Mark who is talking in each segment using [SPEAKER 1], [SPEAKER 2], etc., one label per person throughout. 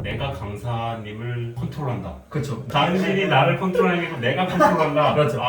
[SPEAKER 1] 내가 강사님을 컨트롤한다.
[SPEAKER 2] 그렇죠.
[SPEAKER 1] 당신이 나를 컨트롤하는 게 아니고 내가 컨트롤한다.
[SPEAKER 2] 그렇죠.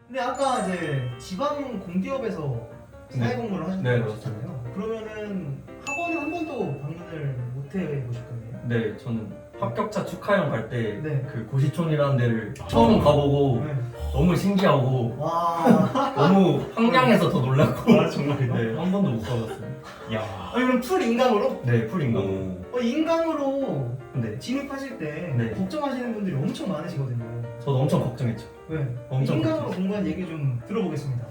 [SPEAKER 3] 근데 아까 이제 지방 공기업에서 사회공부를
[SPEAKER 2] 네,
[SPEAKER 3] 하셨다고 하셨잖아요. 그러면은 학원은 한 번도 방문을 못 해보셨거든요.
[SPEAKER 2] 네, 저는 합격자 축하형 갈 때
[SPEAKER 3] 네.
[SPEAKER 2] 그 고시촌이라는 데를 처음 가보고
[SPEAKER 3] 네.
[SPEAKER 2] 너무 신기하고
[SPEAKER 3] 와.
[SPEAKER 2] 너무 황량해서 더 놀랐고
[SPEAKER 1] 아 정말요?
[SPEAKER 2] 네, 한 번도 못 가봤어요.
[SPEAKER 1] 야.
[SPEAKER 3] 아니 그럼 풀 인강으로?
[SPEAKER 2] 네, 풀인가?
[SPEAKER 3] 인강으로
[SPEAKER 2] 네,
[SPEAKER 3] 진입하실 때
[SPEAKER 2] 네.
[SPEAKER 3] 걱정하시는 분들이 엄청 많으시거든요.
[SPEAKER 2] 저도 엄청 걱정했죠.
[SPEAKER 3] 왜?
[SPEAKER 2] 엄청
[SPEAKER 3] 인강으로
[SPEAKER 2] 걱정했어요.
[SPEAKER 3] 공부한 얘기 좀 들어보겠습니다.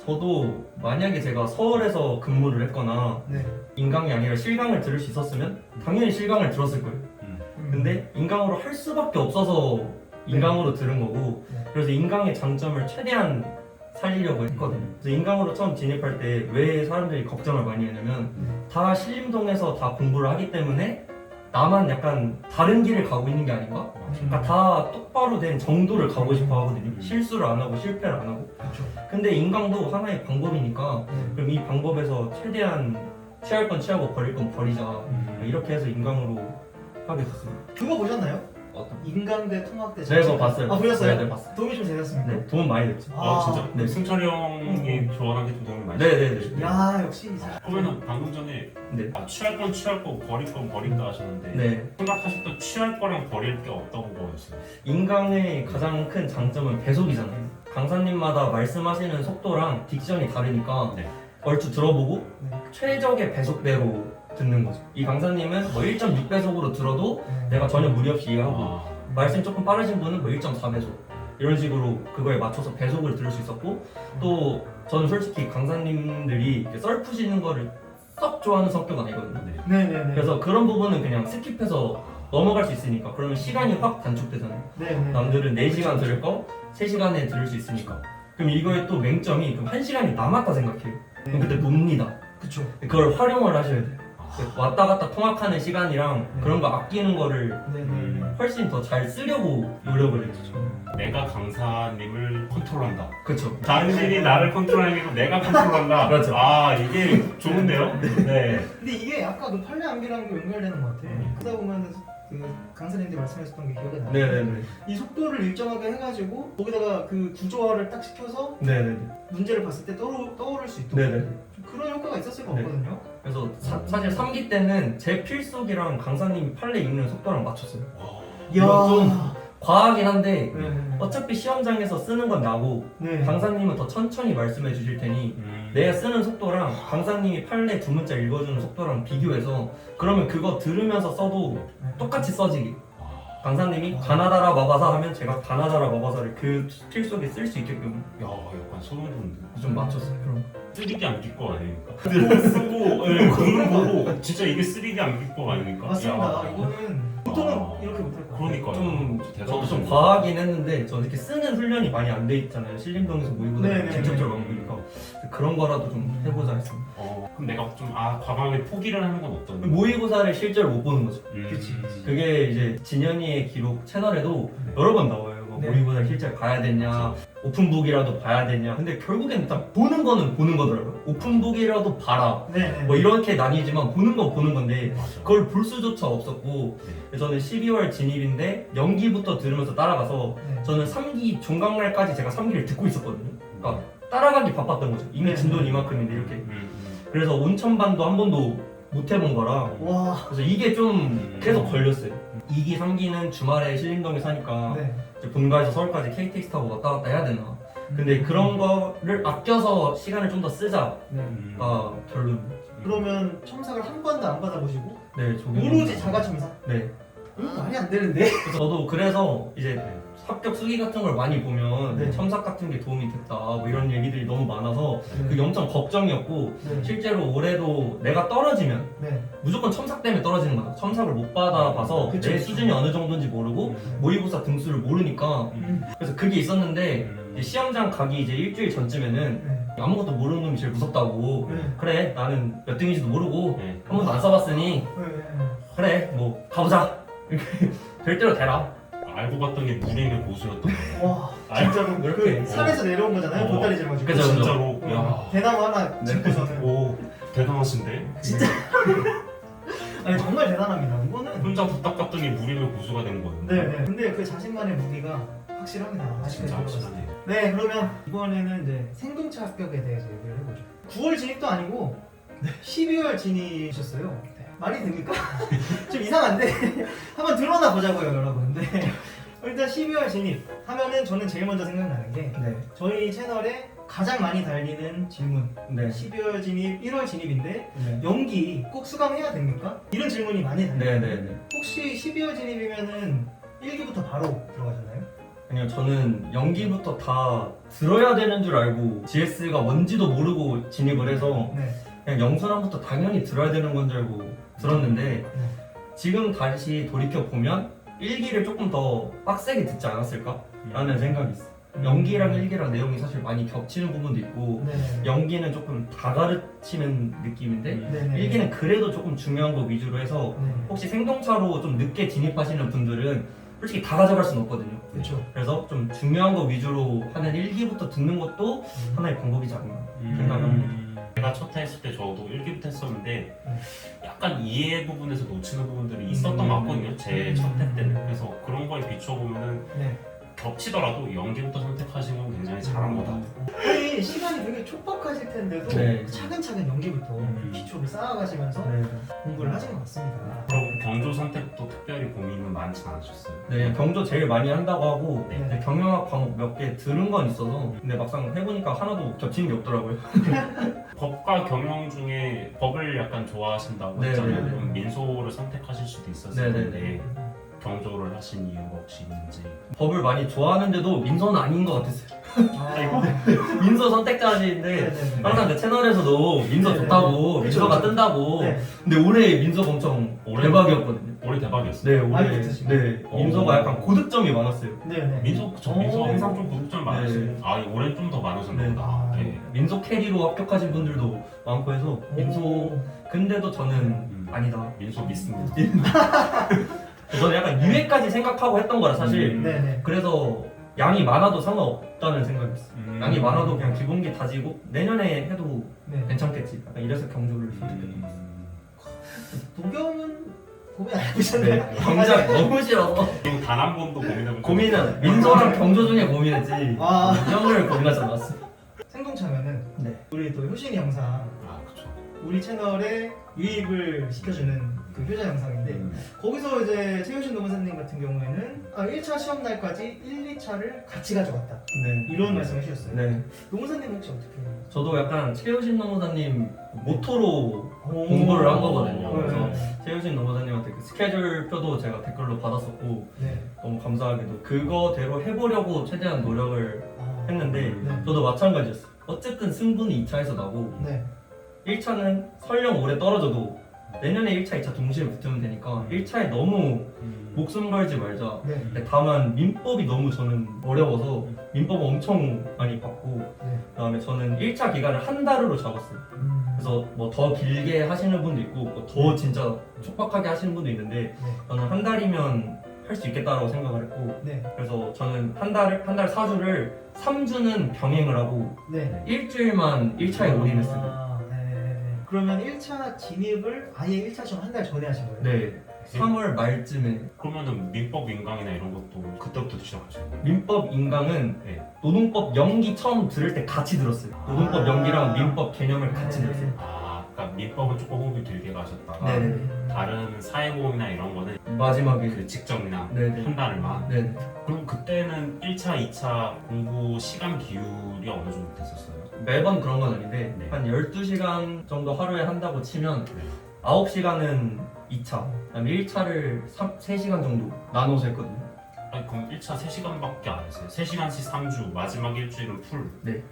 [SPEAKER 2] 저도 만약에 제가 서울에서 근무를 했거나
[SPEAKER 3] 네.
[SPEAKER 2] 인강이 아니라 실강을 들을 수 있었으면 당연히 실강을 들었을 거예요. 근데 인강으로 할 수밖에 없어서 인강으로 들은 거고
[SPEAKER 3] 네.
[SPEAKER 2] 그래서 인강의 장점을 최대한 살리려고 했거든요. 그래서 인강으로 처음 진입할 때 왜 사람들이 걱정을 많이 했냐면 다 신림동에서 다 공부를 하기 때문에 나만 약간 다른 길을 가고 있는 게 아닌가? 그러니까 다 똑바로 된 정도를 가고 싶어 하거든요. 실수를 안 하고 실패를 안 하고.
[SPEAKER 3] 그렇죠.
[SPEAKER 2] 근데 인강도 하나의 방법이니까 그럼 이 방법에서 최대한 취할 건 취하고 버릴 건 버리자. 이렇게 해서 인강으로 하게 됐습니다.
[SPEAKER 3] 그거 보셨나요?
[SPEAKER 2] 어떤?
[SPEAKER 3] 인강대 통합대.
[SPEAKER 2] 네, 저 봤어요.
[SPEAKER 3] 아 보셨어요?
[SPEAKER 2] 네, 봤어요.
[SPEAKER 3] 도움이 좀 되셨습니까?
[SPEAKER 2] 네, 도움 많이 됐죠.
[SPEAKER 1] 아 진짜?
[SPEAKER 2] 네.
[SPEAKER 1] 승철이 형이 조언한 게 좀 도움이 많이
[SPEAKER 2] 네네네.
[SPEAKER 3] 야 역시
[SPEAKER 1] 그러면은 방금 전에
[SPEAKER 2] 네.
[SPEAKER 1] 취할 건 취할 거고 버릴 건 버린다 하셨는데
[SPEAKER 2] 네.
[SPEAKER 1] 생각하셨던 취할 거랑 버릴 게 어떤 거였어요?
[SPEAKER 2] 인강의 가장 큰 장점은 배속이잖아요. 강사님마다 말씀하시는 속도랑 딕션이 다르니까
[SPEAKER 1] 네.
[SPEAKER 2] 얼추 들어보고
[SPEAKER 3] 네.
[SPEAKER 2] 최적의 배속대로 듣는 거죠. 이 강사님은 뭐 1.6배속으로 들어도 내가 전혀 무리 없이 이해하고 말씀 조금 빠르신 분은 뭐 1.4배속 이런 식으로 그거에 맞춰서 배속을 들을 수 있었고 또 저는 솔직히 강사님들이 이렇게 썰 푸시는 거를 썩 좋아하는 성격은 아니거든요.
[SPEAKER 3] 네네네.
[SPEAKER 2] 그래서 그런 부분은 그냥 스킵해서 넘어갈 수 있으니까 그러면 시간이 확 단축되잖아요.
[SPEAKER 3] 네네.
[SPEAKER 2] 남들은 4시간 들을 거 3시간에 들을 수 있으니까 그럼 이거의 또 맹점이 그럼 1시간이 남았다 생각해요. 그럼 그때 놉니다.
[SPEAKER 3] 그쵸.
[SPEAKER 2] 그걸 활용을 하셔야 돼요. 왔다 갔다 통학하는 시간이랑
[SPEAKER 3] 네.
[SPEAKER 2] 그런 거 아끼는 거를
[SPEAKER 3] 네네.
[SPEAKER 2] 훨씬 더 잘 쓰려고 노력을 했죠.
[SPEAKER 1] 내가 강사님을 컨트롤한다.
[SPEAKER 2] 그렇죠.
[SPEAKER 1] 당신이 나를 컨트롤하는 게 아니고 내가 컨트롤한다.
[SPEAKER 2] 그렇죠.
[SPEAKER 1] 아 이게 좋은데요? 네.
[SPEAKER 3] 근데 이게 아까 그 판례 암기랑 연결되는 것 같아. 그러다 보면 그 강사님들 말씀하셨던 게 기억이 나요.
[SPEAKER 2] 네네네.
[SPEAKER 3] 이 속도를 일정하게 해가지고 거기다가 그 구조화를 딱 시켜서
[SPEAKER 2] 네네네.
[SPEAKER 3] 문제를 봤을 때 떠오를 수 있도록
[SPEAKER 2] 네네.
[SPEAKER 3] 좀 그런 효과가 있었을 것
[SPEAKER 2] 네.
[SPEAKER 3] 같거든요.
[SPEAKER 2] 그래서 사실 3기 때는 제 필속이랑 강사님이 판례 읽는 속도랑 맞췄어요. 이건 좀 과하긴 한데 어차피 시험장에서 쓰는 건 나고
[SPEAKER 3] 네.
[SPEAKER 2] 강사님은 더 천천히 말씀해 주실 테니 내가 쓰는 속도랑 강사님이 판례 두 문자 읽어주는 속도랑 비교해서 그러면 그거 들으면서 써도 똑같이 써지게 강사님이 가나다라 마바사 하면 제가 가나다라 마바사를 그 필속에 쓸 수 있게끔
[SPEAKER 1] 야 약간 소름 돋는데.
[SPEAKER 2] 좀 맞췄어요. 그럼
[SPEAKER 1] 3D 암기법 아닙니까? 그거 쓰고 그걸 보고 진짜 이게 3D 암기법 아닙니까?
[SPEAKER 3] 맞습니다.
[SPEAKER 1] 야.
[SPEAKER 3] 이거는 보통은 이렇게 못할 것 같아요.
[SPEAKER 1] 그러니까
[SPEAKER 2] 좀 저도 좀
[SPEAKER 1] 대단하시네.
[SPEAKER 2] 과하긴 했는데 저 이렇게 쓰는 훈련이 많이 안 돼 있잖아요. 신림동에서 모의고사
[SPEAKER 3] 네네네.
[SPEAKER 2] 직접적으로 안 보니까 그런 거라도 좀 해보자 했습니다.
[SPEAKER 1] 그럼 내가 좀 과감하게 포기를 하는 건 어떤 거야?
[SPEAKER 2] 모의고사를 실제로 못 보는 거죠.
[SPEAKER 3] 그치.
[SPEAKER 2] 그게 이제 진현이의 기록 채널에도 여러 번 나와요. 뭐
[SPEAKER 3] 네.
[SPEAKER 2] 모의고사 실제 봐야 되냐, 오픈북이라도 봐야 되냐. 근데 결국엔 일단 보는 거는 보는 거더라고요. 오픈북이라도 봐라.
[SPEAKER 3] 네네.
[SPEAKER 2] 뭐 이렇게 나뉘지만 보는 건 보는 건데
[SPEAKER 1] 맞아.
[SPEAKER 2] 그걸 볼 수조차 없었고 저는 12월 진입인데 연기부터 들으면서 따라가서
[SPEAKER 3] 네.
[SPEAKER 2] 저는 3기 종강날까지 제가 3기를 듣고 있었거든요. 그러니까 따라가기 바빴던 거죠. 이미
[SPEAKER 3] 네.
[SPEAKER 2] 진도는 이만큼인데 이렇게. 그래서 온천반도 한 번도 못 해본 거라
[SPEAKER 3] 와.
[SPEAKER 2] 그래서 이게 좀 계속 걸렸어요. 2기, 3기는 주말에 신림동에 사니까
[SPEAKER 3] 네.
[SPEAKER 2] 이제 본가에서 서울까지 KTX 타고 왔다 갔다 해야 되나. 근데 그런 거를 아껴서 시간을 좀 더 쓰자가
[SPEAKER 3] 네.
[SPEAKER 2] 결론.
[SPEAKER 3] 그러면 첨삭을 한 번도 안 받아보시고
[SPEAKER 2] 네, 조금.
[SPEAKER 3] 오로지 자가 첨삭?
[SPEAKER 2] 네.
[SPEAKER 3] 말이 안 되는데?
[SPEAKER 2] 그래서 저도 그래서 이제 합격 수기 같은 걸 많이 보면
[SPEAKER 3] 네.
[SPEAKER 2] 첨삭 같은 게 도움이 됐다 뭐 이런 얘기들이 너무 많아서
[SPEAKER 3] 네.
[SPEAKER 2] 그게 엄청 걱정이었고
[SPEAKER 3] 네.
[SPEAKER 2] 실제로 올해도 내가 떨어지면
[SPEAKER 3] 네.
[SPEAKER 2] 무조건 첨삭 때문에 떨어지는 거다. 첨삭을 못 받아봐서
[SPEAKER 3] 그쵸,
[SPEAKER 2] 내
[SPEAKER 3] 그쵸.
[SPEAKER 2] 수준이 어느 정도인지 모르고 모의고사 등수를 모르니까 그래서 그게 있었는데 이제 시험장 가기 이제 일주일 전쯤에는
[SPEAKER 3] 네.
[SPEAKER 2] 아무것도 모르는 놈이 제일 무섭다고
[SPEAKER 3] 네.
[SPEAKER 2] 그래 나는 몇 등인지도 모르고
[SPEAKER 1] 네.
[SPEAKER 2] 한 번도 안 써봤으니
[SPEAKER 3] 네.
[SPEAKER 2] 그래 뭐 가보자 이렇게 될 대로 되라.
[SPEAKER 1] 알고 봤던 게 무림의 고수였던 거야.
[SPEAKER 3] 와 진짜로
[SPEAKER 2] 이렇게.
[SPEAKER 3] 그 산에서 내려온 거잖아요. 보따리 짊어지고.
[SPEAKER 2] 그죠, 그죠.
[SPEAKER 1] 진짜로. 야.
[SPEAKER 3] 대나무 하나
[SPEAKER 2] 네.
[SPEAKER 3] 짚고서는.
[SPEAKER 1] 오. 대단하신데?
[SPEAKER 3] 진짜. 아니 정말 대단합니다. 이거는.
[SPEAKER 1] 혼자 부탁 갔더니 무림의 고수가 된 거예요.
[SPEAKER 3] 네네. 근데 그 자신만의 무기가 확실합니다. 아직까지
[SPEAKER 1] 진짜
[SPEAKER 3] 들어봤을 때.
[SPEAKER 1] 확실하네.
[SPEAKER 3] 네, 그러면 이번에는 이제 생동차 합격에 대해서 얘기를 해보죠. 9월 진입도 아니고 12월 진입이셨어요. 말이 됩니까? 좀 이상한데 한번 드러나 보자고요, 여러분. 네. 일단 12월 진입 하면은 저는 제일 먼저 생각나는 게
[SPEAKER 2] 네.
[SPEAKER 3] 저희 채널에 가장 많이 달리는 질문.
[SPEAKER 2] 네.
[SPEAKER 3] 12월 진입, 1월 진입인데
[SPEAKER 2] 네.
[SPEAKER 3] 연기 꼭 수강해야 됩니까? 이런 질문이 많이 달려요.
[SPEAKER 2] 네네네.
[SPEAKER 3] 혹시 12월 진입이면은 1기부터 바로 들어가셨나요?
[SPEAKER 2] 아니요, 저는 연기부터 다 들어야 되는 줄 알고 GS가 뭔지도 모르고 진입을 해서
[SPEAKER 3] 네.
[SPEAKER 2] 그냥 영순환부터 당연히 들어야 되는 건 줄 알고 들었는데 지금 다시 돌이켜 보면 1기를 조금 더 빡세게 듣지 않았을까? 라는 생각이 있어요. 연기랑 1기랑 내용이 사실 많이 겹치는 부분도 있고
[SPEAKER 3] 네네.
[SPEAKER 2] 연기는 조금 다 가르치는 느낌인데
[SPEAKER 3] 네네.
[SPEAKER 2] 1기는 그래도 조금 중요한 거 위주로 해서
[SPEAKER 3] 네.
[SPEAKER 2] 혹시 생동차로 좀 늦게 진입하시는 분들은 솔직히 다 가져갈 수는 없거든요.
[SPEAKER 3] 그렇죠.
[SPEAKER 2] 그래서 좀 중요한 거 위주로 하는 1기부터 듣는 것도 하나의 방법이지 않나 생각합니다.
[SPEAKER 1] 제가 첫 해 했을 때 저도 1기부터 했었는데
[SPEAKER 3] 음.
[SPEAKER 1] 약간 이해 부분에서 놓치는 부분들이 있었던 것 같거든요. 제 첫 해 때는. 그래서 그런 거에 비춰보면
[SPEAKER 3] 네.
[SPEAKER 1] 겹치더라도 연기부터 선택하신 건 굉장히 잘한 거다.
[SPEAKER 3] 아니 시간이 되게 촉박하실 텐데도
[SPEAKER 2] 네.
[SPEAKER 3] 차근차근 연기부터 기초를 쌓아가시면서
[SPEAKER 2] 네.
[SPEAKER 3] 공부를 하신 것 같습니다.
[SPEAKER 1] 그럼 경조 선택도 특별히 고민은 많지 않으셨어요?
[SPEAKER 2] 네, 경조 제일 많이 한다고 하고
[SPEAKER 3] 네.
[SPEAKER 2] 이제 경영학 과목 몇 개 들은 건 있어서 근데 막상 해보니까 하나도 겹치는 게 없더라고요.
[SPEAKER 1] 법과 경영 중에 법을 약간 좋아하신다고
[SPEAKER 2] 네,
[SPEAKER 1] 했잖아요.
[SPEAKER 2] 네, 네.
[SPEAKER 1] 그럼 민소를 선택하실 수도 있었을
[SPEAKER 2] 네, 네,
[SPEAKER 1] 텐데 경조를 하신 이유가 혹시 있는지.
[SPEAKER 2] 법을 많이 좋아하는데도 민서는 아닌 것 같았어요.
[SPEAKER 3] 아,
[SPEAKER 2] 민서 선택자인데
[SPEAKER 3] 네네네.
[SPEAKER 2] 항상 그 채널에서도 민서
[SPEAKER 3] 네,
[SPEAKER 2] 좋다고
[SPEAKER 3] 네.
[SPEAKER 2] 민서가
[SPEAKER 3] 그쵸.
[SPEAKER 2] 뜬다고
[SPEAKER 3] 네.
[SPEAKER 2] 근데 올해 민서가 엄청
[SPEAKER 1] 올해?
[SPEAKER 2] 대박이었거든요.
[SPEAKER 1] 올해 대박이었어요.
[SPEAKER 2] 네,
[SPEAKER 3] 많이
[SPEAKER 2] 올해
[SPEAKER 3] 붙으시고.
[SPEAKER 2] 네, 민서가 약간 고득점이 많았어요.
[SPEAKER 3] 네네.
[SPEAKER 1] 민소 항상 좀 구독점 많으시네.
[SPEAKER 2] 네.
[SPEAKER 1] 아 올해 좀 더 많으셨나
[SPEAKER 2] 네.
[SPEAKER 1] 보다. 네.
[SPEAKER 2] 민서 캐리로 합격하신 분들도 많고 해서 민서 근데도 저는 아니다.
[SPEAKER 1] 민소 믿습니다.
[SPEAKER 2] 저는 약간 2회까지 생각하고 했던 거라 사실
[SPEAKER 3] 네네.
[SPEAKER 2] 그래서 양이 많아도 상관없다는 생각이 있어요. 양이 많아도 그냥 기본기 다지고 내년에 해도
[SPEAKER 3] 네.
[SPEAKER 2] 괜찮겠지. 약간 이래서 경조를 선택했던 것 같아요.
[SPEAKER 3] 도겸은 고민 안 해보셨나요?
[SPEAKER 2] 경작 너무 싫어서
[SPEAKER 1] 그리고 단 한 번도 고민해본 적
[SPEAKER 2] 고민은 민서랑 경조 중에 고민했지
[SPEAKER 3] 아.
[SPEAKER 2] 형을 고민하지 않았어.
[SPEAKER 3] 생동차면은
[SPEAKER 2] 네.
[SPEAKER 3] 우리 또 효신이 영상
[SPEAKER 1] 아 그쵸.
[SPEAKER 3] 우리 채널에 유입을 시켜주는 그 효자 영상인데 거기서 이제 최효신 노무사님 같은 경우에는 1차 시험 날까지 1, 2차를 같이 가져갔다
[SPEAKER 2] 네.
[SPEAKER 3] 이런 말씀을 해주셨어요.
[SPEAKER 2] 네.
[SPEAKER 3] 노무사님 혹시 어떻게 해요?
[SPEAKER 2] 저도 약간 최효신 노무사님 모토로 공부를 한 거거든요. 그래서 최효신 노무사님한테 그 스케줄표도 제가 댓글로 받았었고
[SPEAKER 3] 네.
[SPEAKER 2] 너무 감사하게도 그거대로 해보려고 최대한 노력을 했는데
[SPEAKER 3] 네.
[SPEAKER 2] 저도 마찬가지였어요. 어쨌든 승부는 2차에서 나고
[SPEAKER 3] 네.
[SPEAKER 2] 1차는 설령 올해 떨어져도 내년에 1차, 2차 동시에 붙으면 되니까 1차에 너무 목숨 걸지 말자.
[SPEAKER 3] 네.
[SPEAKER 2] 근데 다만 민법이 너무 저는 어려워서 민법 엄청 많이 받고
[SPEAKER 3] 네.
[SPEAKER 2] 그다음에 저는 1차 기간을 한 달으로 잡았어요. 그래서 뭐 더 길게 하시는 분도 있고 뭐더 진짜 촉박하게 하시는 분도 있는데 저는 한 달이면 할 수 있겠다라고 생각을 했고
[SPEAKER 3] 네.
[SPEAKER 2] 그래서 저는 한 달 4주를 3주는 병행을 하고
[SPEAKER 3] 네.
[SPEAKER 2] 일주일만 1차에 올인했어요.
[SPEAKER 3] 아, 네. 그러면 1차 진입을 아예 1차 시험 한 달 전에 하신 거예요?
[SPEAKER 2] 네. 3월 말쯤에
[SPEAKER 1] 그러면은 민법 인강이나 이런 것도 그때부터 시작하죠.
[SPEAKER 2] 민법 인강은
[SPEAKER 1] 네.
[SPEAKER 2] 노동법 연기 처음 들을 때 같이 들었어요. 노동법
[SPEAKER 3] 아.
[SPEAKER 2] 연기랑 민법 개념을 같이
[SPEAKER 3] 네.
[SPEAKER 2] 들었어요.
[SPEAKER 1] 아 그러니까 민법은 조금 호흡이 길게 가셨다가
[SPEAKER 2] 네.
[SPEAKER 1] 다른 사회보험이나 이런 거는
[SPEAKER 2] 마지막에
[SPEAKER 1] 그 직전이나
[SPEAKER 2] 네네.
[SPEAKER 1] 한 달만.
[SPEAKER 2] 네.
[SPEAKER 1] 그럼 그때는 1차, 2차 공부 시간 비율이 어느 정도 됐었어요?
[SPEAKER 2] 매번 그런 건 아닌데
[SPEAKER 1] 네.
[SPEAKER 2] 한 12시간 정도 하루에 한다고 치면
[SPEAKER 1] 네.
[SPEAKER 2] 9시간은 2차, 그다음에 1차를 3시간 정도 나눠서 했거든요.
[SPEAKER 1] 아니 그럼 1차 3시간밖에 안 했어요. 3시간씩 3주, 마지막 일주일은 풀.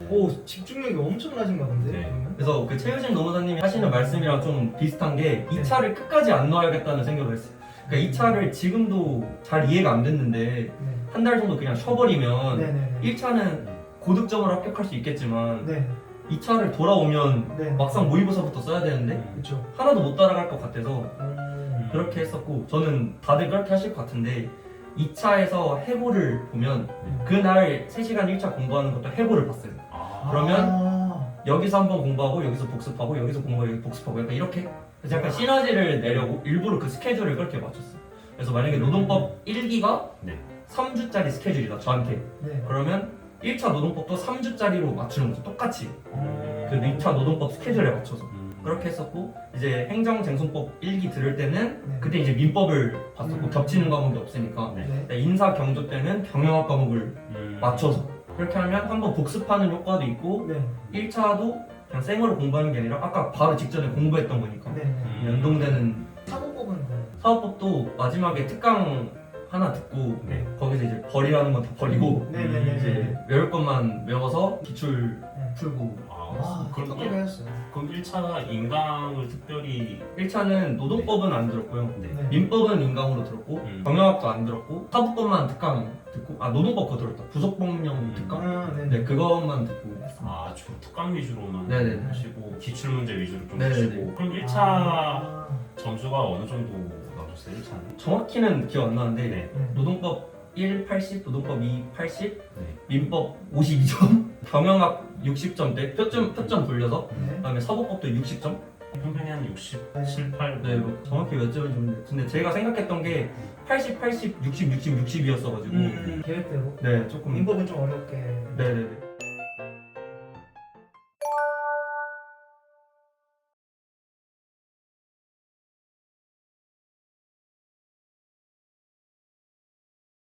[SPEAKER 3] 오, 집중력이 엄청나신가 본데?
[SPEAKER 1] 네.
[SPEAKER 3] 그러면?
[SPEAKER 2] 그래서 그 최효진 노무사님이 하시는 말씀이랑 좀 비슷한 게 2차를 끝까지 안 넣어야겠다는 생각을 했어요. 그러니까 2차를 지금도 잘 이해가 안 됐는데
[SPEAKER 3] 네.
[SPEAKER 2] 한 달 정도 그냥 쉬어버리면
[SPEAKER 3] 네네네.
[SPEAKER 2] 1차는 고득점으로 합격할 수 있겠지만
[SPEAKER 3] 네.
[SPEAKER 2] 2차를 돌아오면
[SPEAKER 3] 네.
[SPEAKER 2] 막상 모의고사부터 써야 되는데
[SPEAKER 3] 그렇죠.
[SPEAKER 2] 하나도 못 따라갈 것 같아서 그렇게 했었고 저는 다들 그렇게 하실 것 같은데 2차에서 해보를 보면 그날 3시간 1차 공부하는 것도 해보를 봤어요.
[SPEAKER 1] 아,
[SPEAKER 2] 그러면
[SPEAKER 3] 아.
[SPEAKER 2] 여기서 한번 공부하고 여기서 복습하고 여기서 공부하고 여기 복습하고 약간 이렇게 그래서 약간 시너지를 내려고 일부러 그 스케줄을 그렇게 맞췄어요. 그래서 만약에 노동법 1기가
[SPEAKER 1] 네.
[SPEAKER 2] 3주짜리 스케줄이다 저한테
[SPEAKER 3] 네.
[SPEAKER 2] 그러면 1차 노동법도 3주짜리로 맞추는 거죠. 똑같이 그
[SPEAKER 3] 네.
[SPEAKER 2] 2차 노동법 스케줄에 맞춰서
[SPEAKER 1] 음.
[SPEAKER 2] 그렇게 했었고 이제 행정쟁송법 1기 들을 때는
[SPEAKER 3] 네.
[SPEAKER 2] 그때 이제 민법을 봤었고
[SPEAKER 3] 음.
[SPEAKER 2] 겹치는 과목이 없으니까
[SPEAKER 1] 네.
[SPEAKER 3] 네.
[SPEAKER 2] 인사 경조 때는 경영학 과목을
[SPEAKER 1] 음.
[SPEAKER 2] 맞춰서 그렇게 하면 한번 복습하는 효과도 있고
[SPEAKER 3] 네.
[SPEAKER 2] 1차도 그냥 생으로 공부하는 게 아니라 아까 바로 직전에 공부했던 거니까
[SPEAKER 3] 네.
[SPEAKER 1] 음.
[SPEAKER 2] 연동되는
[SPEAKER 3] 사고법은 뭐?
[SPEAKER 2] 사업법도 마지막에 특강 하나 듣고
[SPEAKER 1] 네.
[SPEAKER 2] 거기서 이제 벌이라는 건 다 버리고
[SPEAKER 3] 네네네.
[SPEAKER 2] 이제 외울 것만 외워서 기출
[SPEAKER 3] 네.
[SPEAKER 2] 풀고
[SPEAKER 3] 아,
[SPEAKER 1] 그럼
[SPEAKER 3] 똑똑하게 하셨어요.
[SPEAKER 1] 그럼 1차 인강을 특별히
[SPEAKER 2] 1차는 노동법은 안 들었고요
[SPEAKER 1] 네.
[SPEAKER 3] 네.
[SPEAKER 2] 민법은 인강으로 들었고 경영학도 안 들었고 사법법만 특강 듣고 노동법 그거 들었다 부속법령 특강
[SPEAKER 3] 아, 네.
[SPEAKER 2] 네 그것만 듣고
[SPEAKER 1] 아 주로 특강 위주로만
[SPEAKER 2] 네네네.
[SPEAKER 1] 하시고 기출 문제 위주로 좀
[SPEAKER 2] 네네네.
[SPEAKER 1] 주시고 그럼 1차
[SPEAKER 3] 아,
[SPEAKER 1] 점수가 어느 정도 나오셨어요 1차는?
[SPEAKER 2] 정확히는 기억 안 나는데
[SPEAKER 3] 네.
[SPEAKER 2] 노동법 1 80, 노동법 2 80,
[SPEAKER 1] 네.
[SPEAKER 2] 민법 52점, 경영학 60점대 표점 돌려서
[SPEAKER 3] 네.
[SPEAKER 2] 그다음에 사법법도 60점.
[SPEAKER 1] 평균이 한 67, 8
[SPEAKER 2] 네, 뭐 정확히 몇 점인지 모르겠는데 근데 제가 생각했던 게 80, 80, 60, 60, 60이었어가지고
[SPEAKER 3] 계획대로.
[SPEAKER 2] 네 조금
[SPEAKER 3] 민법은 좀 어렵게.
[SPEAKER 2] 네네네.